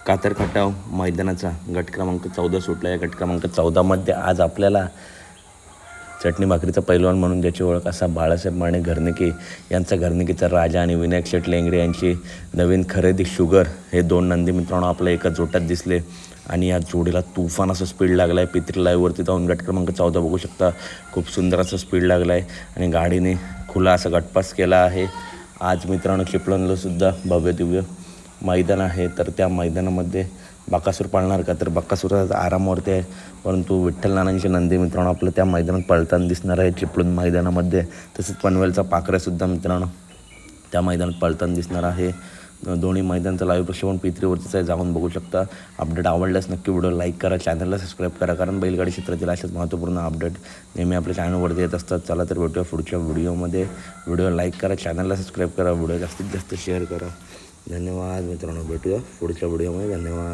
कातर खटाव मैदानाचा गट क्रमांक 14 सुटला आहे। गट क्रमांक 14मध्ये आज आपल्याला चटणी भाकरीचा पैलवान म्हणून ज्याची ओळख असा बाळासाहेब माने घरनिके यांचा घरनिकेचा राजा आणि विनायक शेट लेंगरे यांची नवीन खरेदी शुगर हे दोन नंदी मित्रांनो आपल्या एका जोट्यात दिसले आणि या जोडीला तुफान असं स्पीड लागला आहे। पित्री लाईव्हवरती जाऊन गट क्रमांक 14 बघू शकता, खूप सुंदर असं स्पीड लागला आहे आणि गाडीने खुला असा गटपास केला आहे। आज मित्रांनो चिपळूणला सुद्धा भव्य दिव्य मैदान आहे, तर त्या मैदानामध्ये बकासूर पाळणार का, तर बकासूर आरामावरती आहे, परंतु विठ्ठल नानांची नंदी मित्रांनो आपलं त्या मैदानात पळताना दिसणार आहे चिपळूण मैदानामध्ये। तसंच पनवेलचा पाखऱ्यासुद्धा मित्रांनो त्या मैदानात पळताना दिसणार आहे। दोन्ही मैदानचं लाईव्ह प्रक्षेपण P3वरतीच आहे, जाऊन बघू शकता। अपडेट आवडल्यास नक्की व्हिडिओ लाईक करा, चॅनलला सबस्क्राईब करा, कारण बैलगाडी क्षेत्रातील अशाच महत्त्वपूर्ण अपडेट नेहमी आपल्या चॅनलवरती येत असतात। चला तर भेटूया पुढच्या व्हिडिओमध्ये। व्हिडिओ लाईक करा, चॅनलला सबस्क्राईब करा, व्हिडिओ जास्तीत जास्त शेअर करा। धन्यवाद मित्रांनो, भेटूया पुढच्या व्हिडिओमध्ये। धन्यवाद।